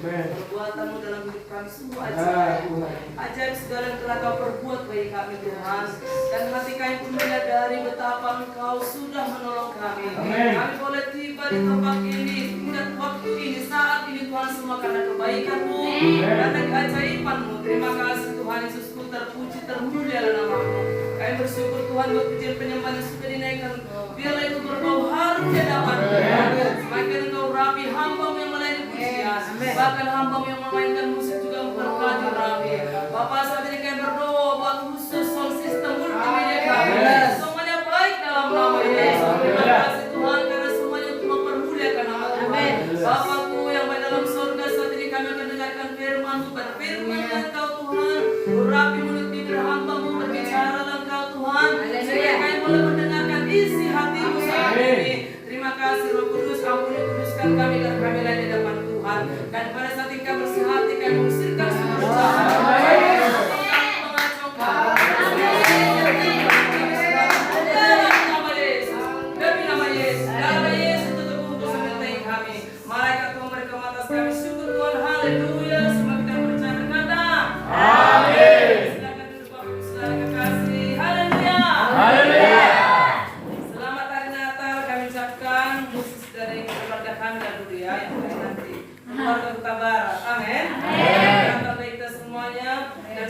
Perbuatanmu dalam hidup kami semua ajaib. Ajaib segala yang telah kau perbuat bagi kami Tuhan. Dan hati kami pun menyadari betapa Engkau sudah menolong kami. Kami boleh tiba di tempat ini, tinggal waktu ini, saat ini Tuhan, semua karena kebaikan-Mu, karena keajaiban-Mu. Terima kasih Tuhan Yesusku, terpuji, termulialah nama-Mu. Kami bersyukur Tuhan buat pujian penyembahan yang sudah dinaikkan. Biarlah itu berbau harum di hadapan Tuhan. Semakin Engkau rapi hamba-Mu yang melayani pujian, bahkan hamba-Mu yang memainkan musik juga berkati rapi. Bapa, saat ini kami berdoa buat khusus sound system multimedia kami. Semuanya baik dalam nama Yesus. Terima kasih Tuhan karena semuanya untuk mempermuliakan nama Tuhan. Bapakku yang baik dalam surga, saat ini kami akan dengarkan firman-Mu. Berfirman-Nya Engkau Tuhan, urapi mulut bibir hamba-Mu, berbicara Engkau Tuhan, sehingga kami boleh mendengarkan isi hati-Mu saat ini. Terima kasih Roh Kudus, ampuni kuduskan kami dan kami lain di depan Tuhan. Dan pada saat ini kami bersih hati, kami mengusirkan semua jahat.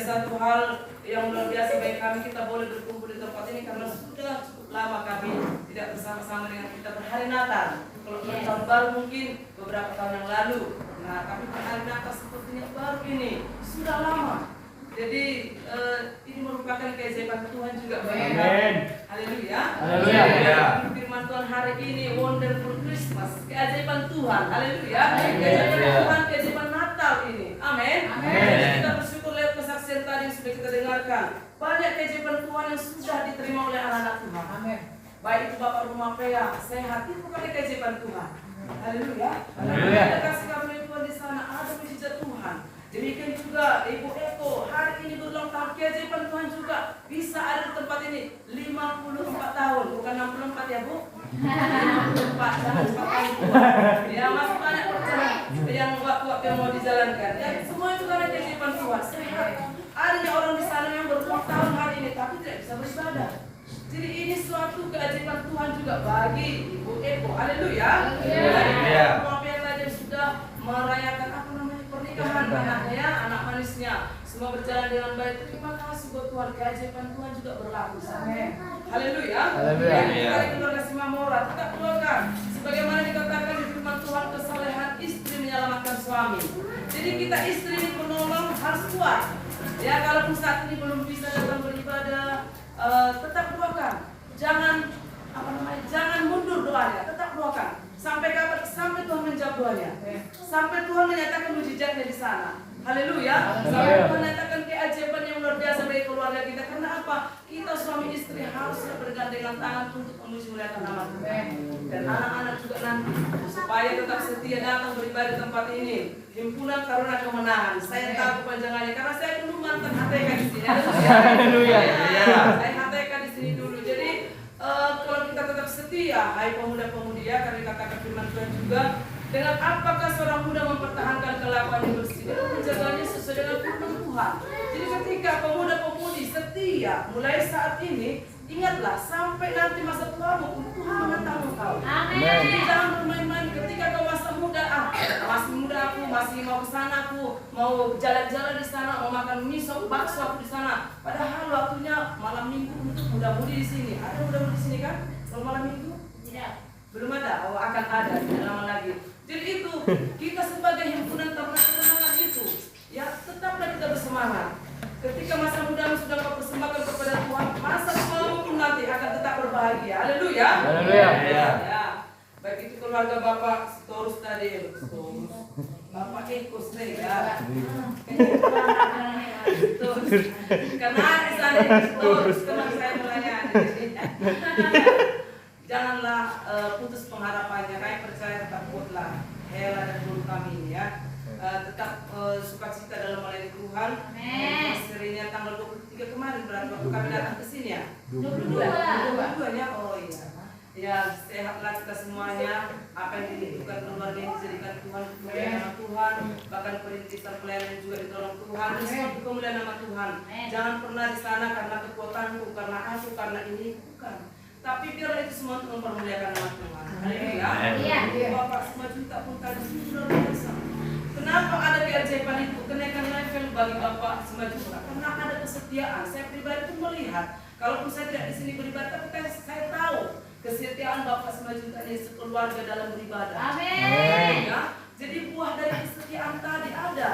Satu hal yang luar biasa bagi kami, kita boleh berkumpul di tempat ini karena sudah cukup lama kami tidak bersama-sama dengan kita berhari Natal. Kalau tahun baru mungkin beberapa tahun yang lalu. Nah, tapi berhari Natal sepertinya baru ini sudah lama. Jadi ini merupakan keajaiban Tuhan juga bagi kami. Haleluya. Haleluya. Firman Tuhan hari ini Wonderful Christmas, keajaiban Tuhan. Haleluya. Keajaiban Tuhan, keajaiban Natal ini. Amin. Kita bersyukur lihat kesaksian tadi yang sudah kita dengarkan. Banyak keajaiban Tuhan yang sudah diterima oleh anak-anak Tuhan. Amin. Baik itu Bapak rumah pria sehat, itu bukan keajaiban Tuhan. Haleluya. Ada kasih karunia Tuhan di sana, ada mujizat Tuhan. Demikian juga Ibu Eko hari ini berulang tahun, keajaiban Tuhan juga bisa ada di tempat ini 54 tahun, bukan 64 ya Bu? 54, jangan cepat kali tua. Ya masih banyak perjalanan yang waktu-waktu yang mau dijalankan. Ya semua itu karena keajaiban Tuhan. Sehat. Adanya orang di sana yang berulang tahun hari ini tapi tidak bisa beribadah. Jadi ini suatu keajaiban Tuhan juga bagi Ibu Eko. Haleluya. Haleluya. Maaf yang tadi sudah merayakan pernikahan anaknya, anak manisnya, semua berjalan dengan baik. Terima kasih buat Tuhan, keajaiban Tuhan juga berlaku. Haleluya. Haleluya. Keluarga Simamora tetap doakan, sebagaimana dikatakan di firman Tuhan, kesalehan istri menyelamatkan suami. Jadi kita istri menolong harus kuat. Ya, kalaupun saat ini belum bisa datang beribadah, tetap doakan. Jangan mundur doanya, tetap doakan. Sampai kapan? Sampai Tuhan menjawab doanya. Sampai Tuhan menyatakan mujizatnya di sana. Haleluya. Sampai Tuhan menyatakan keajaiban yang luar biasa bagi keluarga kita. Karena apa? Kita suami istri harusnya bergandengan tangan untuk memuji muliakan nama Tuhan. Dan anak-anak juga nanti supaya tetap setia datang beribadah di tempat ini. Himpunan Karunia Kemenangan. Saya tahu kepanjangannya karena saya dulu mantan HTK di sini. Haleluya. Saya HTK di sini dulu. Jadi kalau kita tetap setia, hai pemuda-pemudi ya, karena dikatakan firman Tuhan juga, dengan apakah seorang muda mempertahankan kelakuan yang bersih dan menjaganya sesuai dengan firman Tuhan. Jadi ketika pemuda-pemudi setia, mulai saat ini, ingatlah sampai nanti masa tuamu Tuhan mengetahui kau. Jadi jangan bermain-main ketika kau masa muda, masih muda aku, masih mau ke sana aku, mau jalan-jalan di sana, mau makan miso, bakso aku di sana. Padahal waktunya malam minggu untuk muda-mudi di sini. Ada muda-mudi di sini kan? Kalau malam minggu? Tidak. Belum ada. Oh, akan ada tidak lama lagi. Jadi itu kita sebagai himpunan Tarunan Kemenangan itu, ya tetaplah kita bersemangat. Ketika masa mudamu sudah kau persembahkan kepada Tuhan, masa tuamu pun nanti akan tetap berbahagia. Haleluya. Haleluya. Ya. Baik itu keluarga Bapak Storus tadi, Bapak Ekus nih ya. Karena di sana Storus teman saya melayani. Janganlah putus pengharapannya. Kami percaya tetap kuatlah Hela dan guru kami ini ya. Tetap sukacita dalam melayani Tuhan. Serinya tanggal 23 kemarin berarti waktu kami datang ke sini ya. 22 ya. Oh iya. Ya, sehatlah kita semuanya. Apa yang dibutuhkan keluarga yang dijadikan Tuhan, kemuliaan nama Tuhan. Bahkan perintisan pelayanan juga ditolong Tuhan. Dan semua kemuliaan nama Tuhan. Jangan pernah di sana karena kekuatanku, karena aku, karena ini, bukan. Tapi biarlah itu semua untuk mempermuliakan nama Tuhan. Haleluya. Bapak 5 juta pun tadi sudah biasa. Kenapa ada keajaiban itu? Kenaikan level bagi Bapak 5 juta. Karena ada kesetiaan. Saya pribadi itu melihat. Kalaupun saya tidak di sini beribadah, tapi saya tahu kesetiaan Bapak 5 juta ini sekeluarga dalam beribadah. Amin. Ya, jadi buah dari kesetiaan tadi ada.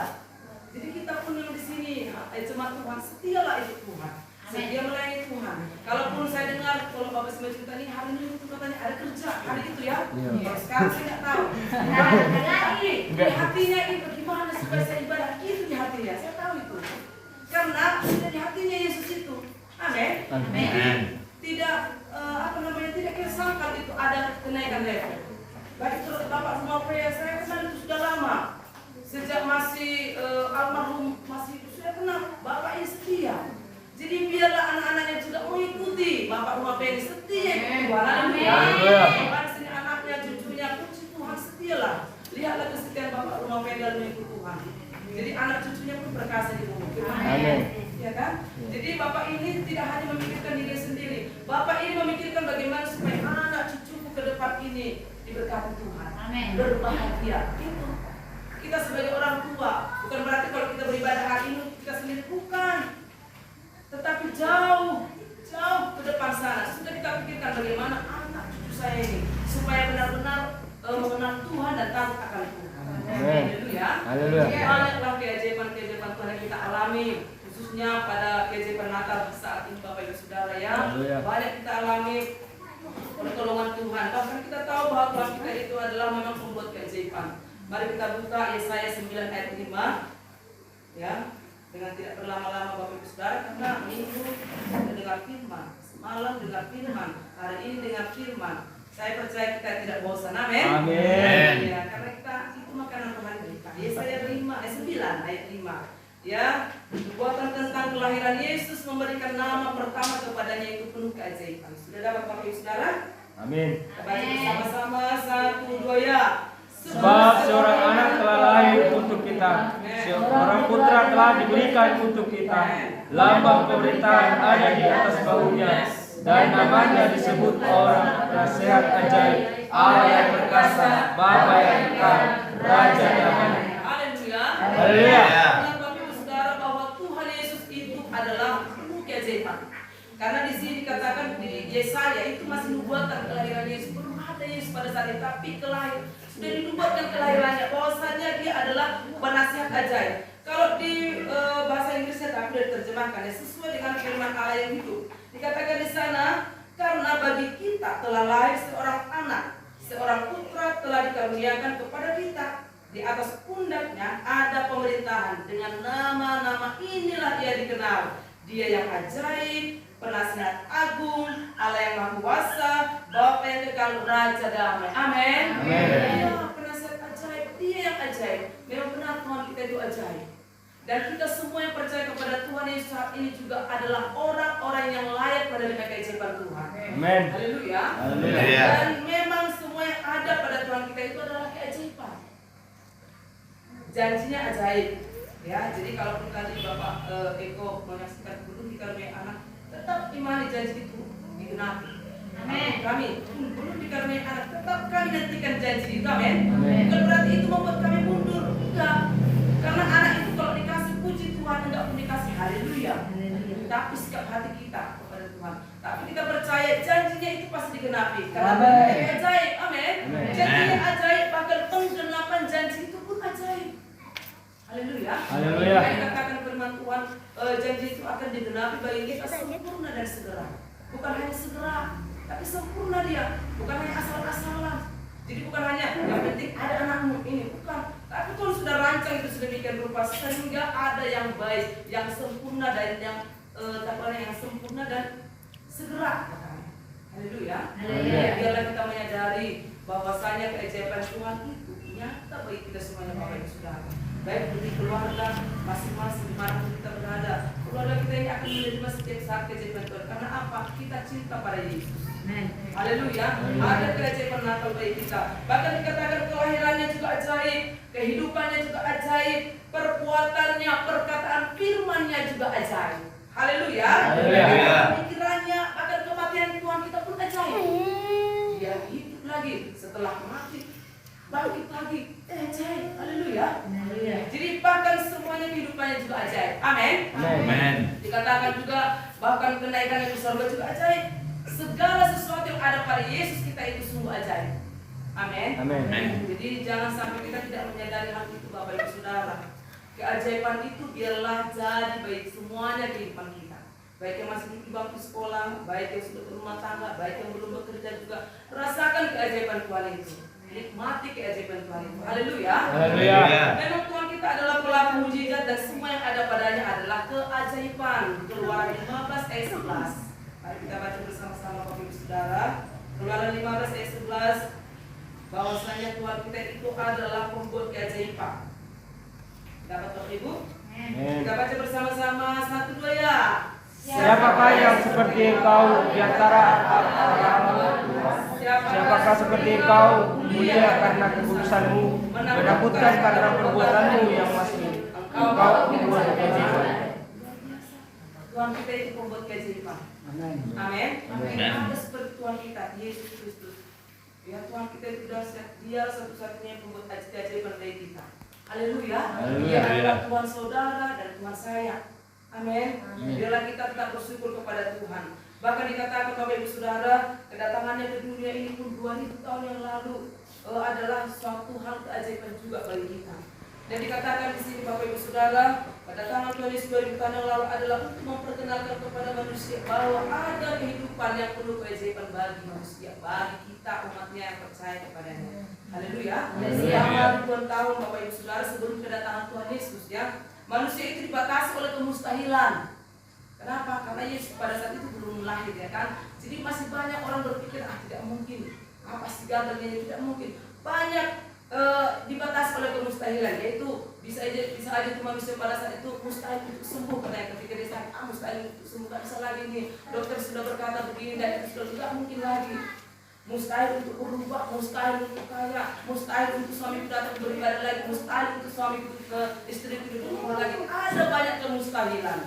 Jadi kita pun yang di sini, jemaat Tuhan, setialah itu Tuhan. Setia melayani Tuhan. Kalaupun saya dengar kalau Bapak 5 juta ini hari ini itu katanya ada kerja, hari itu ya. Kalau sekarang saya tidak tahu. Tapi di hatinya itu gimana supaya saya ibadah, itu di hatinya. Saya tahu itu. Karena di hatinya Yesus itu. Amin. Tidak tidak kesangkal itu ada kenaikan level. Baik itu Bapak semua pria saya kenal itu sudah lama. Sejak masih almarhum masih sudah kenal Bapak ini setia. Jadi biarlah anak-anaknya juga mengikuti Bapak rumah pria setia itu Tuhan. Bahkan sini anaknya, cucunya, puji Tuhan setialah. Lihatlah kesetiaan Bapak rumah pria dalam mengikuti Tuhan. Jadi anak cucunya pun berkasa di bumi. Amin. Ya kan? Jadi Bapak ini tidak hanya memikirkan diri sendiri. Bapak ini memikirkan bagaimana supaya anak cucuku ke depan ini diberkati Tuhan. Amin. Berbahagia. Itu kita sebagai orang tua. Bukan berarti kalau kita beribadah hari ini kita sendiri, bukan. Tetapi jauh ke depan sana. Sudah kita pikirkan bagaimana anak cucu saya ini supaya benar-benar mengenal Tuhan dan taat akan Tuhan. Haleluya. Banyaklah keajaiban-keajaiban Tuhan yang kita alami. Khususnya pada keajaiban Natal saat ini Bapak Ibu Saudara ya, banyak kita alami pertolongan Tuhan. Bahkan kita tahu bahwa Tuhan kita itu adalah memang membuat keajaiban. Mari kita buka Yesaya 9 ayat 5 ya, dengan tidak berlama-lama Bapak Ibu Saudara, karena minggu kita dengar firman, semalam dengar firman, hari ini dengar firman. Saya percaya kita tidak bosan. Amin. Ya, karena kita itu makanan Tuhan kita. Yesaya 9 ayat 5. Ya, perbuatan tentang kelahiran Yesus memberikan nama pertama kepadanya itu penuh keajaiban. Sudah dapat Bapak Ibu Saudara? Amin. Kita baca bersama-sama 1, 2 ya. Sebab seorang anak telah lahir untuk kita, seorang putra telah diberikan untuk kita. Lambang pemerintahan ada di atas bahunya, dan namanya disebut orang Nasihat Ajaib, Allah yang perkasa, Bapa yang kekal, Raja Damai. Haleluya. Adalah penuh keajaiban. Karena di sini dikatakan di Yesaya itu masih nubuatan kelahiran Yesus, belum ada Yesus pada saat itu, tapi sudah dinubuatkan kelahirannya, bahwasanya dia adalah penasihat ajaib. Kalau di bahasa Inggrisnya tapi sudah diterjemahkan ya, sesuai dengan firman Allah yang hidup. Dikatakan di sana, karena bagi kita telah lahir seorang anak, seorang putra telah dikaruniakan kepada kita. Di atas pundaknya ada pemerintahan, dengan nama-nama inilah dia dikenal. Dia yang ajaib, penasihat agung, Allah yang maha kuasa, Bapa yang kekal, Raja Damai. Amin. Ya, penasihat ajaib, dia yang ajaib. Memang benar Tuhan kita itu ajaib. Dan kita semua yang percaya kepada Tuhan Yesus saat ini juga adalah orang-orang yang layak menerima keajaiban Tuhan. Amin. Haleluya. Dan memang semua yang ada pada Tuhan kita itu adalah keajaiban. Janjinya ajaib ya. Jadi kalaupun tadi Bapak Eko menyaksikan belum dikaruniai anak, tetap imani janji itu digenapi. Amin. Kami belum dikaruniai anak, tetap kami nantikan janji itu. Amin. Bukan berarti itu membuat kami mundur, enggak. Karena anak itu kalau dikasih, puji Tuhan, enggak pun dikasih, haleluya. Tapi sikap hati kita kepada Tuhan. Tapi kita percaya janjinya itu pasti digenapi. Karena janjinya ajaib. Amin. Janjinya ajaib, bahkan penggenapan janji itu pun ajaib. Haleluya. Dikatakan firman Tuhan, janji itu akan digenapi bagi kita sempurna dan segera. Bukan hanya segera, tapi sempurna dia. Bukan hanya asal-asalan. Jadi bukan hanya yang penting ada anakmu ini, bukan. Tapi Tuhan sudah rancang itu sedemikian rupa sehingga ada yang baik, yang sempurna dan yang yang sempurna dan segera. Haleluya. Biarlah kita menyadari bahwasanya keajaiban Tuhan itu nyata bagi kita semuanya, Bapak Ibu Saudara. Baik di keluarga masing-masing dimanapun kita keluarga kita ini akan menerima setiap saat keajaiban Tuhan. Karena apa? Kita cinta pada Yesus. Haleluya. Ada keajaiban Natal bagi kita. Bahkan dikatakan kelahirannya juga ajaib, kehidupannya juga ajaib, perbuatannya, perkataan firman-Nya juga ajaib. Haleluya. Haleluya. Pikirannya, bahkan kematian Tuhan kita pun ajaib. Dia hidup lagi setelah mati, bangkit lagi. Ajaib. Haleluya. Jadi bahkan semuanya kehidupannya juga ajaib. Amin. Amin. Dikatakan juga bahkan kenaikannya ke surga juga ajaib. Segala sesuatu yang ada pada Yesus kita itu sungguh ajaib. Amin. Amin. Jadi jangan sampai kita tidak menyadari hal itu, Bapak Ibu Saudara. Keajaiban itu biarlah jadi baik semuanya kehidupan kita. Baik yang masih duduk di bangku sekolah, baik yang sudah berumah tangga, baik yang belum bekerja juga. Rasakan keajaiban Tuhan itu. Nikmati keajaiban Tuhan itu. Haleluya. Haleluya. Memang Tuhan kita adalah pelaku mujizat dan semua yang ada padanya adalah keajaiban. Keluaran 15 ayat 11. Mari kita baca bersama-sama Bapak Ibu Saudara. Keluaran 15 ayat 11. Bahwasanya Tuhan kita itu adalah pembuat keajaiban. Dapat Bapak Ibu? Kita baca bersama-sama 1, 2 ya. Siapakah yang seperti engkau di antara orang-orang? Siapakah seperti engkau, mulia karena kekudusanmu, menakutkan karena perbuatanmu yang masih engkau membuat keajaiban. Tuhan kita itu pembuat keajaiban. Amin. Ada seperti Tuhan kita, Yesus Kristus. Ya, Tuhan kita itu dahsyat. Dia satu-satunya yang membuat keajaiban bagi kita. Haleluya. Dia adalah Tuhan saudara dan Tuhan saya. Amin. Biarlah kita tetap bersyukur kepada Tuhan. Bahkan dikatakan Bapak Ibu Saudara, kedatangannya ke dunia ini pun 2000 tahun yang lalu adalah suatu hal keajaiban juga bagi kita. Dan dikatakan di sini Bapak Ibu Saudara, kedatangan Tuhan Yesus 2000 tahun yang lalu adalah untuk memperkenalkan kepada manusia bahwa ada kehidupan yang penuh keajaiban bagi manusia, bagi kita umatnya yang percaya kepadanya. Haleluya. Dan selama ribuan tahun Bapak Ibu Saudara sebelum kedatangan Tuhan Yesus ya, manusia itu dibatasi oleh kemustahilan. Kenapa? Karena Yesus pada saat itu belum lahir ya kan. Jadi masih banyak orang berpikir tidak mungkin. Apa sih gagalnya tidak mungkin. Banyak dibatasi oleh kemustahilan, yaitu bisa aja tuh manusia pada saat itu mustahil untuk sembuh karena ketika dia sakit mustahil untuk sembuh, nggak bisa lagi nih. Dokter sudah berkata begini dan itu sudah tidak mungkin lagi. Mustahil untuk berubah, mustahil untuk kaya, mustahil untuk suami datang beribadah lagi, mustahil untuk suami ke istri itu rumah lagi. Ada banyak kemustahilan.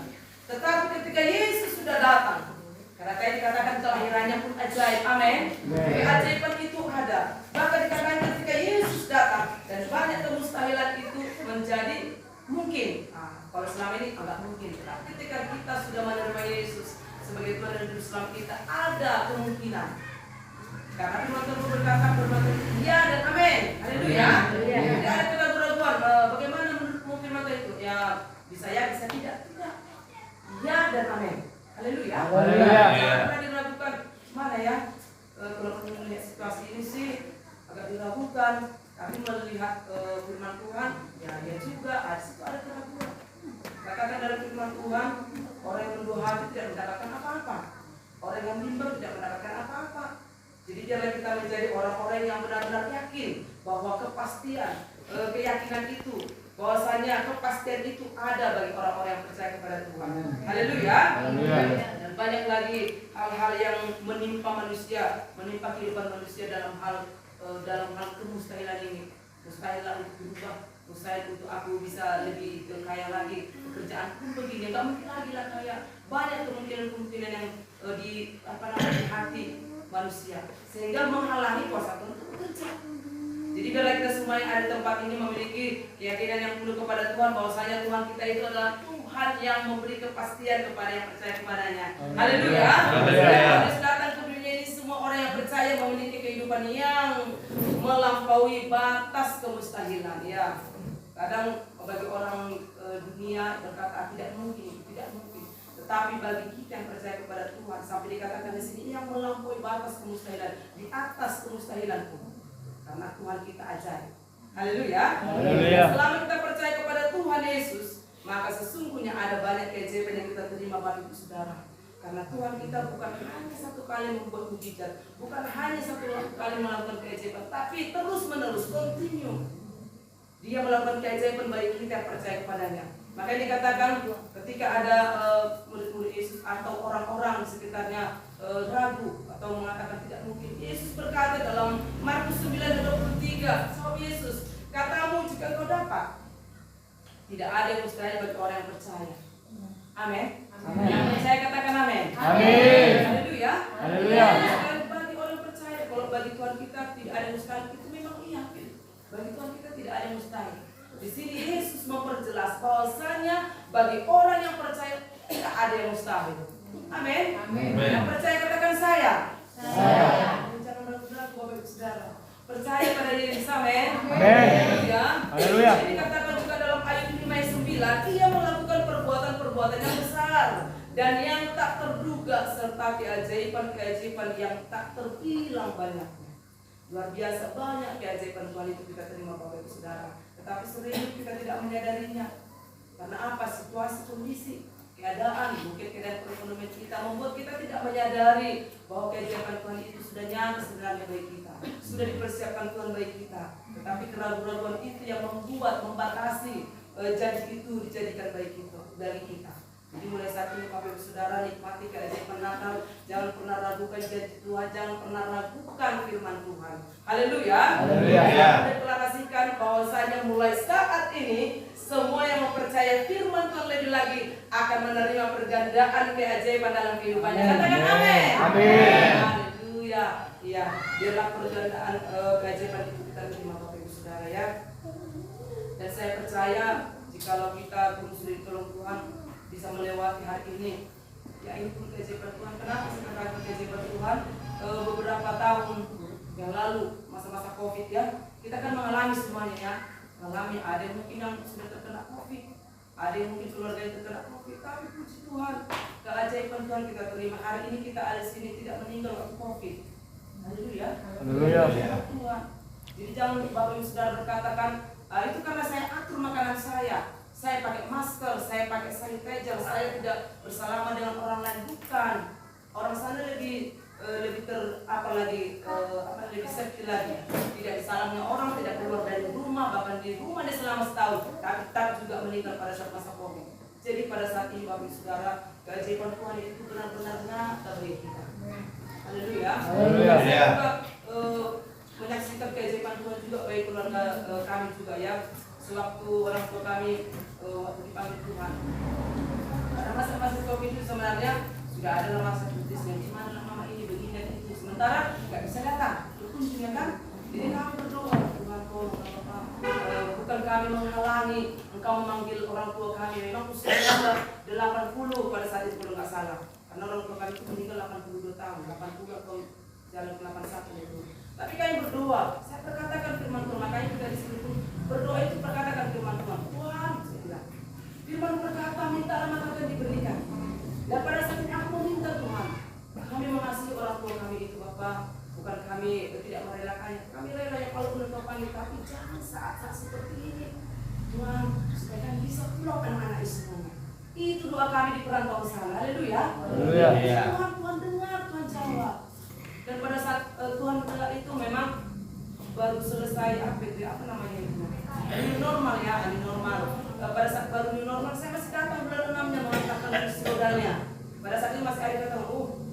Tetapi ketika Yesus sudah datang, karena tadi dikatakan kelahirannya pun ajaib, amin. Keajaiban itu ada. Bahkan dikatakan ketika Yesus datang dan banyak kemustahilan itu menjadi mungkin. Kalau selama ini agak mungkin. Tetapi ketika kita sudah menerima Yesus sebagai Tuhan dan Juru Selamat kita, ada kemungkinan. Karena firman Tuhan berkata ya dan amin. Haleluya. Tidak ada keraguan-keraguan. Bagaimana menurutmu firman Tuhan itu? Ya bisa ya, bisa tidak. Tidak. Ya dan amin. Haleluya. Jangan pernah diragukan. Mana ya? Kalau melihat situasi ini sih agak diragukan. Tapi melihat firman Tuhan, ya juga ada keraguan. Katakan dalam firman Tuhan, orang yang mendua hati tidak mendapatkan apa-apa. Orang yang bimbang tidak mendapatkan apa-apa. Jadi jangan kita menjadi orang-orang yang benar-benar yakin bahwa kepastian, keyakinan itu, bahwasanya kepastian itu ada bagi orang-orang yang percaya kepada Tuhan. Haleluya. Dan banyak lagi hal-hal yang menimpa manusia, menimpa kehidupan manusia dalam hal kemustahilan ini. Mustahil untuk berubah, mustahil untuk aku bisa lebih kaya lagi, pekerjaan pun begini, nggak mungkin lagi lah kaya. Banyak kemungkinan yang di hati manusia sehingga menghalangi kuasa Tuhan untuk bekerja. Jadi biarlah kita semua yang ada di tempat ini memiliki keyakinan yang penuh kepada Tuhan bahwasanya Tuhan kita itu adalah Tuhan yang memberi kepastian kepada yang percaya kepadanya. Haleluya. Yesus datang ke dunia ini, semua orang yang percaya memiliki kehidupan yang melampaui batas kemustahilan. Ya, kadang bagi orang dunia berkata tidak mungkin. Tetapi bagi kita yang percaya kepada Tuhan, sampai dikatakan di sini yang melampaui batas kemustahilan, di atas kemustahilan pun. Karena Tuhan kita ajaib. Haleluya. Selama kita percaya kepada Tuhan Yesus, maka sesungguhnya ada banyak keajaiban yang kita terima Bapak Ibu Saudara. Karena Tuhan kita bukan hanya satu kali membuat mujizat, bukan hanya satu kali melakukan keajaiban, tapi terus menerus, continue. Dia melakukan keajaiban bagi kita yang percaya kepadanya. Makanya dikatakan ketika ada murid-murid Yesus atau orang-orang di sekitarnya ragu atau mengatakan tidak mungkin, Yesus berkata dalam Markus 9:23, "Jawab Yesus, katamu jika kau dapat." Tidak ada yang mustahil bagi orang yang percaya. Amin. Yang percaya katakan amin. Amin. Haleluya. Haleluya. Bagi orang yang percaya, kalau bagi Tuhan kita tidak ada yang mustahil, itu memang iya. Bagi Tuhan kita tidak ada yang mustahil. Di sini Yesus memperjelas bahwasanya bagi orang yang percaya tidak ada yang mustahil. Amin. Yang percaya katakan saya. Jangan ragu-ragu Bapak Ibu Saudara. Percaya pada Yesus. Amin. Haleluya. Jadi dikatakan juga dalam ayat 5:9, ia melakukan perbuatan-perbuatan yang besar dan yang tak terduga serta keajaiban-keajaiban yang tak terbilang banyaknya. Luar biasa banyak keajaiban Tuhan itu kita terima Bapak Ibu Saudara. Tetapi sering kita tidak menyadarinya. Karena apa? Situasi, kondisi, keadaan, mungkin keadaan perekonomian kita membuat kita tidak menyadari bahwa keajaiban Tuhan itu sudah nyata sebenarnya bagi kita, sudah dipersiapkan Tuhan bagi kita. Tetapi keraguan-keraguan itu yang membatasi janji itu dijadikan baik kita, dari kita. Jadi mulai saat ini Bapak Ibu Saudara, nikmati keajaiban Natal. Jangan pernah ragukan janji Tuhan, jangan pernah ragukan firman Tuhan. Haleluya. Saya deklarasikan bahwasanya mulai saat ini semua yang mempercayai firman Tuhan lebih lagi akan menerima pergandaan keajaiban dalam kehidupannya. Katakan amin. Amin. Haleluya. Iya, biarlah pergandaan keajaiban itu kita terima Bapak Ibu Saudara ya. Dan saya percaya jikalau kita belum sudah ditolong Tuhan bisa melewati hari ini, ya ini pun keajaiban Tuhan. Kenapa saya katakan keajaiban Tuhan? Beberapa tahun yang lalu, masa-masa COVID ya, kita kan mengalami semuanya ya. Mengalami, ada yang mungkin yang sudah terkena COVID, ada yang mungkin keluarga yang terkena COVID, tapi puji Tuhan, keajaiban Tuhan kita terima. Hari ini kita ada di sini tidak meninggal waktu COVID. Haleluya. Haleluya. Tuhan. Jadi jangan Bapak Ibu Saudara berkatakan, itu karena saya atur makanan saya pakai masker, saya pakai sanitizer, saya tidak bersalaman dengan orang lain. Bukan, orang sana lebih lebih safety lagi. Tidak disalami orang, tidak keluar dari rumah, bahkan di rumah dia selama setahun, tapi tetap juga meninggal pada saat masa COVID. Jadi pada saat ini Bapak Ibu Saudara, keajaiban Tuhan itu benar-benar nyata bagi kita. Haleluya. Saya juga menyaksikan keajaiban Tuhan juga bagi keluarga kami juga ya. Sewaktu orang tua kami waktu dipanggil Tuhan. Pada masa-masa COVID itu sebenarnya sudah ada masa kritis yang gimana mama ini begini dan itu. Sementara nggak bisa datang, berkunjung ya kan. Jadi kami berdoa, Tuhan tolong Bapak. Bukan kami menghalangi Engkau memanggil orang tua kami. Memang usianya 80 pada saat itu kalau nggak salah. Karena orang tua kami itu meninggal 82 tahun, 80 atau jalan ke 81 itu. Tapi kami berdoa, saya perkatakan firman Tuhan, makanya kita di sini pun berdoa itu perkatakan firman Tuhan. Tuhan, saya bilang, firman berkata, mintalah maka akan diberikan. Dan pada saat ini aku meminta Tuhan, kami mengasihi orang tua kami itu Bapak, bukan kami tidak merelakannya. Kami rela ya kalau Engkau panggil, tapi jangan saat-saat seperti ini. Tuhan, supaya kami bisa pulang anak-anak semuanya. Itu doa kami di perantauan sana. Haleluya. Tuhan dengar, Tuhan jawab. Dan pada saat Tuhan mendengar itu memang baru selesai apa namanya itu new normal ya, new normal. Pada saat baru new normal saya masih datang bulan 6-nya mengangkatkan kursi rodanya. Pada saat itu masih ada kata,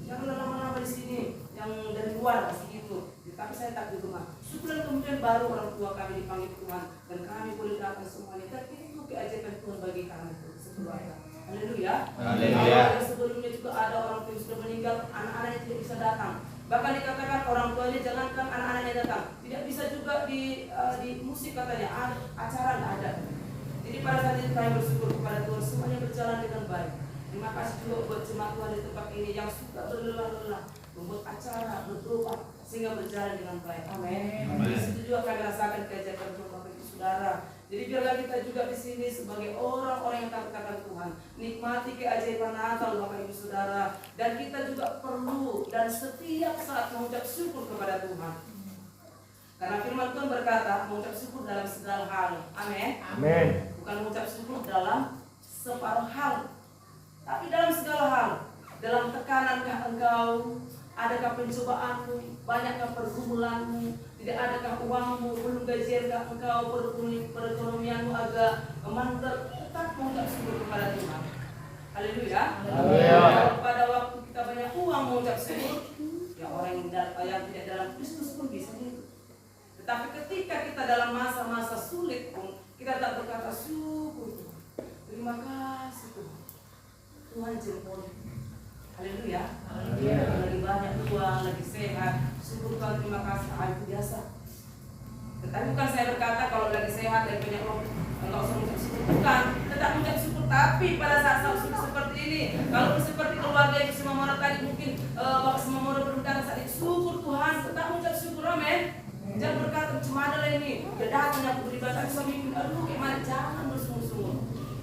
jangan lama-lama di sini yang dari luar masih gitu. Tapi saya tak di rumah. Sebulan kemudian baru orang tua kami dipanggil Tuhan dan kami boleh datang semuanya. Dan itu keajaiban Tuhan bagi kami sekeluarga. Haleluya. Sebelumnya juga ada orang tua yang sudah meninggal, anak-anaknya tidak bisa datang. Bahkan dikatakan orang tuanya jangankan anak-anaknya datang, tidak bisa juga di musik katanya, acara nggak ada. Jadi pada saat itu kami bersyukur kepada Tuhan semuanya berjalan dengan baik. Terima kasih juga buat jemaat Tuhan di tempat ini yang suka berlelah-lelah membuat acara, berdoa sehingga berjalan dengan baik. Amin. Di situ juga kami rasakan keajaiban Tuhan Bapak Ibu Saudara. Jadi biarlah kita juga di sini sebagai orang-orang yang takut akan Tuhan, nikmati keajaiban Natal Bapak Ibu Saudara, dan kita juga perlu dan setiap saat mengucap syukur kepada Tuhan. Karena firman Tuhan berkata, mengucap syukur dalam segala hal. Amin. Amin. Bukan mengucap syukur dalam separuh hal, tapi dalam segala hal. Dalam tekanankah engkau? Adakah pencobaanmu? Banyakkah pergumulanmu? Tidak adakah uangmu? Belum gajiankah engkau? Perekonomianmu agak mandek. Tetapi mengucap syukur kepada Tuhan. Haleluya. Haleluya. Kalau pada waktu kita banyak uang mengucap syukur, ya orang yang tidak dalam Kristus pun bisa itu. Tetapi ketika kita dalam masa-masa sulit pun, kita tak berkata syukur Tuhan. Terima kasih Tuhan. Tuhan jempol. Haleluya. Lagi banyak uang, lagi sehat, syukur Tuhan, terima kasih. Itu biasa. Tetapi bukan saya berkata kalau lagi sehat, lagi banyak uang, enggak usah mengucap syukur. Bukan, tetap mengucap syukur. Tapi pada saat seperti ini, kalau seperti keluarga yang Simamora tadi mungkin Bapak Simamora berkata saat itu, syukur Tuhan, tetap mengucap syukur, amin. Jangan berkata cuma ada ini, dia datang aku beribadah suami, aduh gimana, jangan bersungguh-sungguh.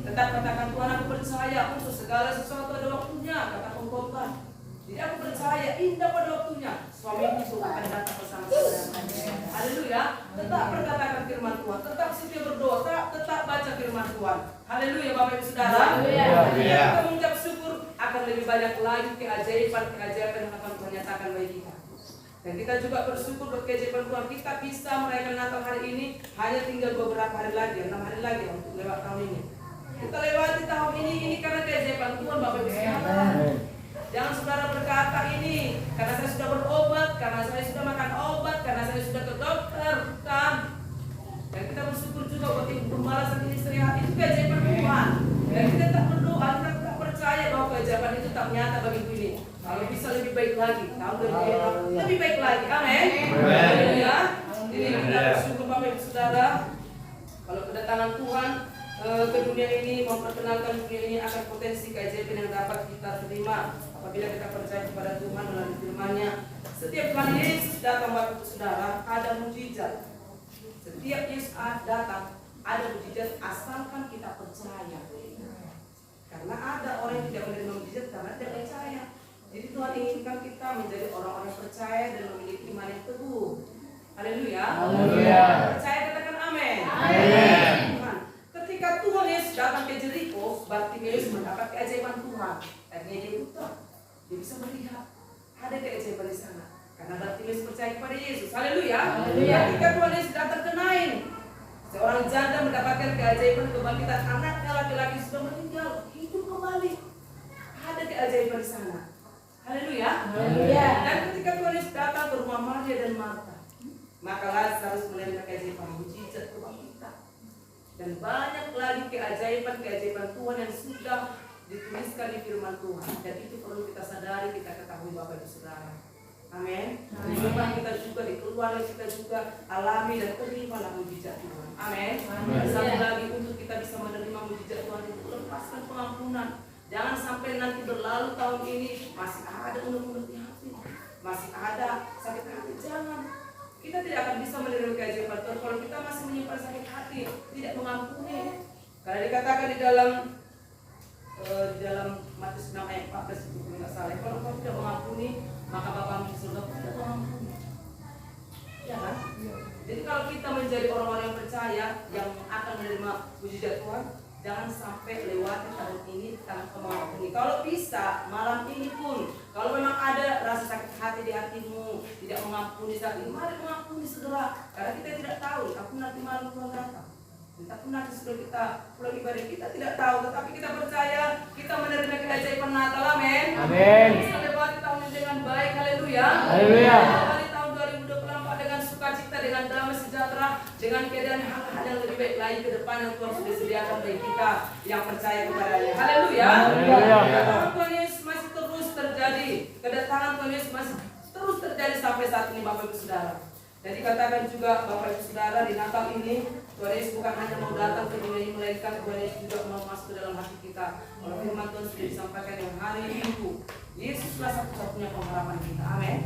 Tetap katakan Tuhan, aku percaya untuk segala sesuatu ada waktunya, kata pengkhotbah. Jadi aku percaya indah pada waktunya suami itu akan datang bersama-sama. Haleluya. Tetap perkatakan firman Tuhan, tetap setia berdoa, tetap baca firman Tuhan. Haleluya Bapak Ibu Saudara. Ketika kita mengucap syukur, akan lebih banyak lagi keajaiban yang akan Tuhan nyatakan bagi kita. Dan kita juga bersyukur buat keajaiban Tuhan. Kita bisa merayakan Natal hari ini, hanya tinggal beberapa hari lagi, 6 hari lagi untuk lewat tahun ini. Kita lewati tahun ini karena keajaiban Tuhan Bapak Ibu Saudara. Jangan saudara berkata ini karena saya sudah berobat, karena saya sudah makan obat, karena saya sudah ke dokter. Bukan. Dan kita bersyukur juga buat ibu gembala saat ini istirahat, itu keajaiban Tuhan. Dan kita tak berdoa, kita tak percaya bahwa keajaiban itu tak nyata bagi ibu ini. Kalau bisa lebih baik lagi, tahun lebih baik lagi. Amin. Ya. Jadi kita bersyukur Bapak Ibu Saudara. Kalau kedatangan Tuhan ke dunia ini, memperkenalkan dunia ini akan potensi keajaiban yang dapat kita terima apabila kita percaya kepada Tuhan melalui firman-Nya. Setiap kali Yesus datang Bapak Ibu Saudara, ada mujizat. Setiap Yesus datang, ada mujizat asalkan kita percaya. Karena ada orang yang tidak menerima mujizat karena tidak percaya. Jadi Tuhan inginkan kita menjadi orang-orang percaya dan memiliki iman yang teguh. Haleluya. Percaya, katakan amin. Amin. Ketika Tuhan Yesus datang ke Jeriko, Bartimeus mendapat keajaiban Tuhan. Akhirnya dia buta. Dia bisa melihat ada keajaiban di sana. Karena Bartimeus percaya kepada Yesus. Haleluya. Ketika Tuhan Yesus datang ke Nain, seorang janda mendapatkan keajaiban kebangkitan anaknya laki-laki sudah meninggal, hidup kembali. Ada keajaiban di sana. Haleluya. Dan ketika Tuhan Yesus datang ke rumah Maria dan Marta, maka Lazarus menerima keajaiban mujizat kebangkitan. Dan banyak lagi keajaiban Tuhan yang sudah dituliskan di firman Tuhan. Dan itu perlu kita sadari, kita ketahui Bapak Ibu Saudara. Amin. Di rumah kita juga, di keluarga kita juga alami dan terimalah mujizat Tuhan. Amin. Satu lagi untuk kita bisa menerima mujizat Tuhan itu lepaskan pengampunan. Jangan sampai nanti berlalu tahun ini masih ada unek-unek di hati, masih ada sakit hati. Jangan. Kita tidak akan bisa menerima keajaiban Tuhan kalau kita masih menyimpan sakit hati, tidak mengampuni. Karena dikatakan di dalam Matius 6 ayat 14 itu tidak salah. Kalau kau tidak mengampuni, maka Bapamu di surga tidak mengampuni. Ya kan? Jadi kalau kita menjadi orang-orang yang percaya yang akan menerima mujizat Tuhan, jangan sampai lewati tahun ini tanpa mengampuni. Kalau bisa malam ini pun, kalau memang ada rasa sakit hati di hatimu, tidak mengampuni saat ini, mari mengampuni segera. Karena kita tidak tahu, aku nanti malam Tuhan datang. Tapi nanti sudah kita pulang ibadah, kita tidak tahu. Tetapi kita percaya, kita menerima keajaiban Natal. Amin. Kita lewati tahun ini dengan baik. Haleluya. Lewati tahun 2024 dengan sukacita, dengan damai sejahtera, dengan keadaan hal-hal yang lebih baik lagi ke depan yang Tuhan sudah sediakan bagi kita yang percaya kepada-Nya. Haleluya. Kedatangan Tuhan Yesus masih terus terjadi. Kedatangan Tuhan Yesus masih terus terjadi sampai saat ini Bapak Ibu Saudara. Jadi katakan juga Bapak Ibu Saudara, di Natal ini Tuhan Yesus bukan hanya mau datang ke dunia ini, melainkan Tuhan Yesus juga mau masuk ke dalam hati kita. Kalau firman Tuhan sudah disampaikan yang hari Minggu, Yesuslah satu-satunya pengharapan kita. Amin.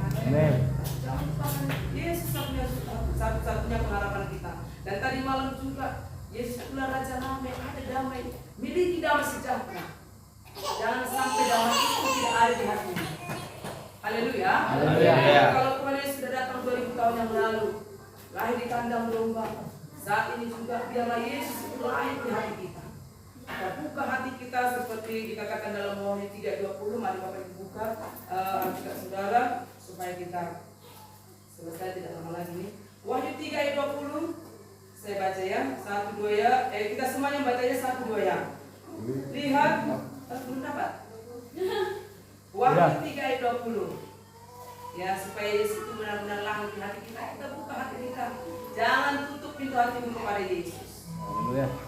Jangan lupakan Yesus satu-satunya pengharapan kita. Dan tadi malam juga Yesus itulah Raja Damai, ada damai, miliki damai sejahtera. Jangan sampai damai itu tidak ada di hatimu. Haleluya. Kalau Tuhan Yesus sudah datang 2000 tahun yang lalu, lahir di kandang domba, saat ini juga biarlah Yesus itu lahir di hati kita. Kita buka hati kita seperti dikatakan dalam Wahyu 3:20. Mari Bapak Ibu buka Alkitab Saudara supaya kita selesai tidak lama lagi nih. Wahyu 3:20. Saya baca ya, 1, 2 ya. Kita semuanya bacanya 1, 2 ya. Lihat, belum dapat. Wahyu 3 ayat 20. Ya, supaya Yesus itu benar-benar lahir di hati kita. Kita buka hati kita. Jangan tutup pintu hatimu kepada Yesus.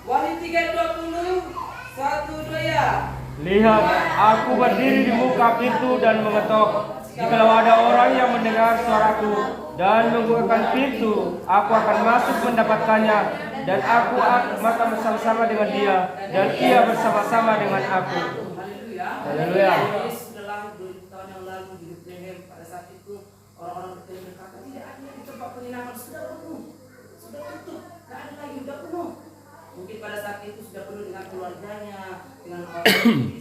Wahyu 3 ayat 20. 1, 2 ya. Lihat, aku berdiri di muka pintu dan mengetok. Jikalau ada orang yang mendengar suaraku dan membukakan pintu, aku akan masuk mendapatkannya, dan aku akan bersama-sama dengan dia, dan ia bersama-sama dengan aku. Haleluya. Yesus sudah lahir 2000 tahun yang lalu di Bethlehem. Pada saat itu orang-orang Bethlehem berkata, tidak ada di tempat penginapan, sudah penuh, sudah tutup, tidak ada lagi, sudah penuh. Mungkin pada saat itu sudah penuh dengan keluarganya, dengan orang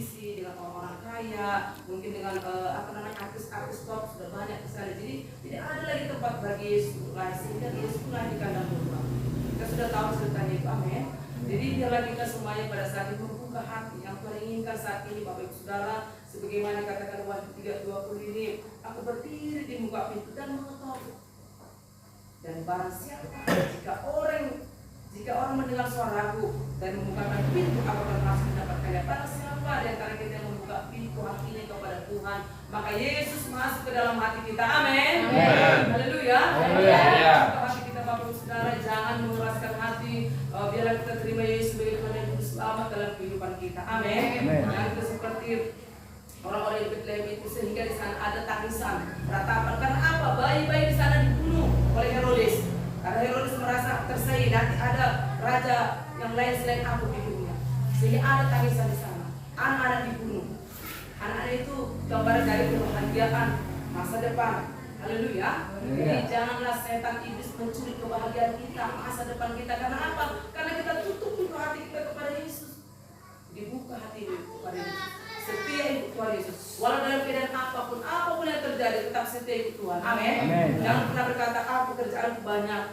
isi, dengan orang-orang kaya, mungkin dengan artis-artis top, sudah banyak di sana. Jadi tidak ada lagi tempat bagi Yesus untuk lahir, sehingga Yesus pun di kandang domba. Kita sudah tahu ceritanya itu, amin. Jadi biarlah kita semuanya pada saat itu membuka hati yang Tuhan inginkan saat ini, Bapak Ibu Saudara, sebagaimana katakan Wahyu 3:20 ini, aku berdiri di muka pintu dan mengetok. Dan barang siapa jika orang mendengar suaraku dan membukakan pintu, aku akan masuk mendapatkannya. Barang siapa di antara kita yang membuka pintu hatinya kepada Tuhan, maka Yesus masuk ke dalam hati kita. Amin. Haleluya. Buka hati kita, Bapak Ibu Saudara, jangan mengeraskan hati. Biarlah kita terima Yesus sebagai Tuhan yang Juru Selamat dalam kehidupan kita. Amin. Jangan kita seperti orang-orang yang Bethlehem itu, sehingga di sana ada tangisan, ratapan. Karena apa? Bayi-bayi di sana dibunuh oleh Herodes. Karena Herodes merasa tersaing, nanti ada raja yang lain selain aku di dunia. Sehingga ada tangisan di sana. Anak-anak dibunuh. Anak-anak itu gambaran dari kebahagiaan masa depan. Haleluya. Jadi janganlah setan iblis mencuri kebahagiaan kita, masa depan kita. Karena apa? Karena kita tutup pintu hati kita kepada Yesus. Dibuka hati kepada Yesus. Setia ikut Tuhan Yesus. Walau dalam keadaan apapun yang terjadi, tetap setia ikut Tuhan. Amin. Jangan pernah berkata, pekerjaanku banyak,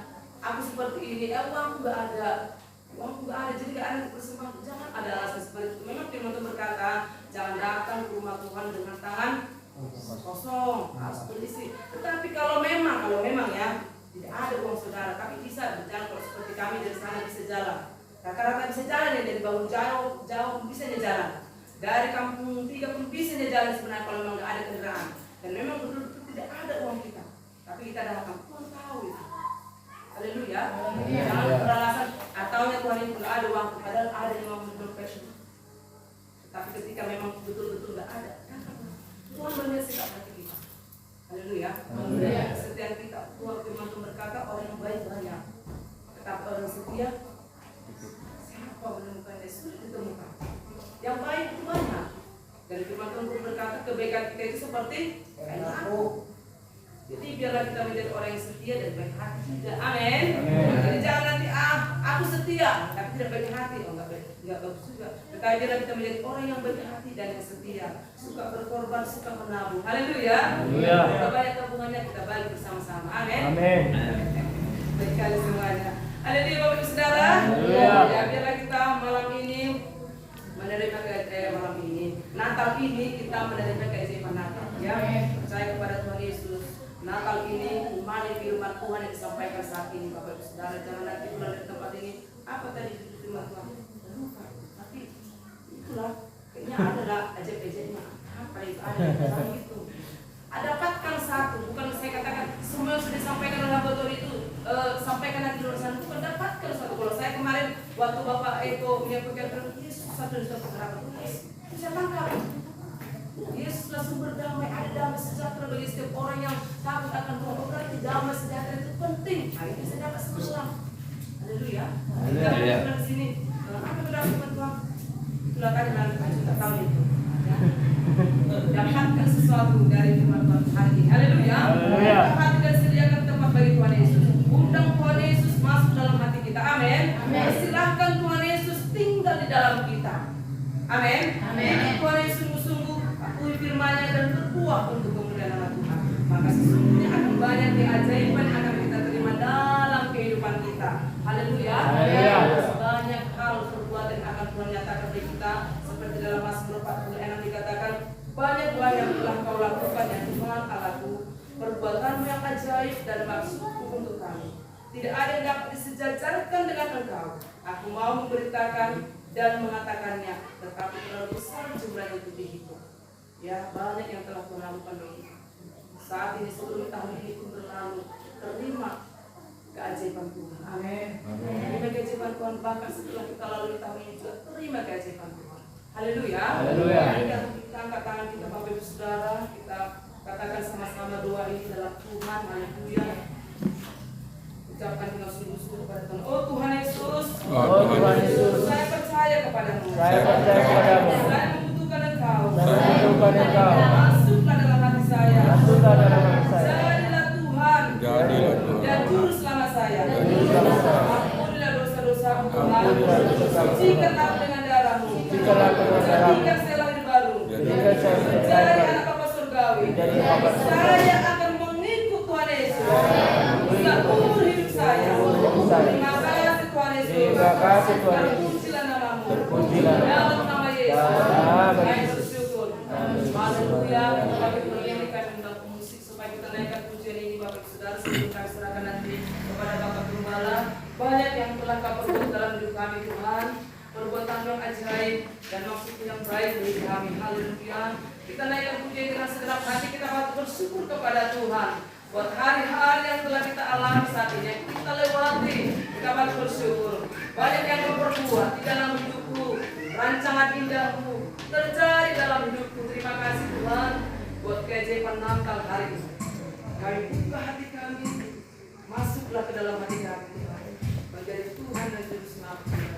aku seperti ini, uangku gak ada, jadi gak ada bersemangat. Jangan ada alasan seperti itu. Memang firman Tuhan berkata, jangan datang ke rumah Tuhan dengan tangan kosong, harus berisi. Tetapi kalau memang ya tidak ada uang saudara, tapi bisa berjalan. Kalau seperti kami dari sana bisa jalan. Rata-rata bisa jalan ya, dari bangun jauh bisa jalan. Dari kampung 3 pun bisa jalan sebenarnya kalau memang tidak ada kendaraan. Dan memang betul-betul tidak ada uang kita. Tapi kita datang, Tuhan tahu itu. Haleluya. Jangan beralasan ataunya Tuhan itu tidak ada uang, padahal ada yang mau berpassion. Tapi ketika memang betul-betul tidak ada, Tuhan melihat sikap hati kita. Haleluya. Kesetiaan kita. Tuhan firman Tuhan berkata, orang yang baik banyak, tetapi orang setia siapa menemukannya? Sulit ditemukan. Yang baik itu banyak. Dan firman Tuhan berkata, kebaikan kita itu seperti kain lampu. Jadi biarlah kita menjadi orang yang setia dan baik hati juga. Amin. Jadi jangan nanti aku setia tapi tidak baik hati. Enggak bagus juga. Tetapi biarlah kita menjadi orang yang baik hati dan yang setia, suka berkorban, suka menabung. Haleluya. Kita banyak tabungannya, kita bagi bersama-sama. Amin. Baik kali semuanya. Haleluya Bapak Ibu Saudara. Ya, biarlah kita malam ini menerima malam ini, Natal ini kita menerima keajaiban Natal. Ya, percaya kepada Tuhan Yesus. Natal ini imani firman Tuhan yang disampaikan saat ini, Bapak Ibu Saudara. Jangan nanti pulang dari tempat ini, apa tadi firman Tuhan? Lupa. Tapi itulah, kayaknya adalah ajaib-ajaibnya. Apa itu? Ada itu. Dapatkan satu, bukan saya katakan semua yang sudah disampaikan dalam botol itu sampaikan nanti di sana, bukan dapatkan satu. Kalau saya kemarin waktu Bapak Eko menyampaikan Yesus satu dan satu harapan, saya tangkap. Yesuslah sumber damai, ada damai sejahtera bagi setiap orang yang takut akan Tuhan. Berarti damai sejahtera itu penting. Hari ini saya dapat semalam. Haleluya. Kita di sini. Apa itu dapat Tuhan? Itulah tadi nanti kita tahu itu. Dapatkan sesuatu dari firman Tuhan hari ini. Haleluya. Hati dan sediakan tempat bagi Tuhan Yesus. Undang Tuhan Yesus masuk dalam hati kita. Amin. Silahkan Tuhan Yesus tinggal di dalam kita. Amin. Tuhan Yesus sungguh-sungguh akui firman-Nya dan berbuah untuk kemuliaan nama Tuhan. Maka sesungguhnya akan banyak keajaiban yang akan kita terima dalam kehidupan kita. Haleluya. Banyak hal perbuatan yang akan Tuhan nyatakan bagi kita. Seperti dalam Mazmur 46 dikatakan, banyak-banyak yang telah kau lakukan ya Tuhan Allahku, perbuatanmu yang ajaib dan maksudku untuk kami. Tidak ada yang dapat disejajarkan dengan engkau. Aku mau memberitakan dan mengatakannya, tetapi terlalu besar jumlahnya untuk dihitung. Ya, banyak yang telah Tuhan lakukan bagi kita. Saat ini sebelum tahun ini pun berlalu, terima keajaiban Tuhan. Amin. Terima keajaiban Tuhan, bahkan setelah kita lalui tahun ini juga terima keajaiban Tuhan. Haleluya. Haleluya. Kita angkat tangan kita Bapak Ibu Saudara, kita katakan sama-sama doa ini dalam Tuhan. Haleluya. Ucapkan dengan sungguh-sungguh kepada Tuhan. Oh Tuhan Yesus. Oh Tuhan Yesus. Saya percaya kepadamu. Saya percaya kepadamu. Saya membutuhkan Engkau. Saya membutuhkan Engkau. Masuklah dalam hati saya. Masuklah dalam hati saya. Jadilah Tuhan. Jadilah Tuhan. Dan juru selamat saya. Ampunilah dosa-dosaku Tuhan. Ampunilah dosa-dosaku. Sucikan aku dengan darahmu. Sucikanlah aku dengan darahmu. Jadikan saya lahir baru. Jadikan saya lahir Menjadi baru. anak Bapa surgawi. Menjadi Bapa surgawi. Saya akan mengikut Tuhan Yesus. Seumur hidup saya. Terima kasih Tuhan Yesus. Terima kasih Tuhan Yesus. Terpujilah namamu. Terpujilah Dalam nama Yesus. Dalam nama Kami Yesus. bersyukur. Haleluya. Bagi penyanyi kami undang musik supaya kita naikkan pujian ini Bapak Saudara sebelum kami serahkan nanti kepada Bapak Gembala. Banyak yang telah Kau perbuat dalam hidup kami Tuhan. Perbuatan yang ajaib dan maksud yang baik bagi kami. Haleluya. Kita naikkan pujian dengan segenap hati, kita patut bersyukur kepada Tuhan buat hari-hari yang telah kita alami saat ini, yang kita lewati. Kita patut bersyukur. Banyak yang Kau perbuat di dalam hidupku, rancangan indahmu terjadi dalam hidupku. Terima kasih Tuhan buat keajaiban Natal hari ini. Kami buka hati kami, masuklah ke dalam hati kami Tuhan, menjadi Tuhan dan Juru Selamat.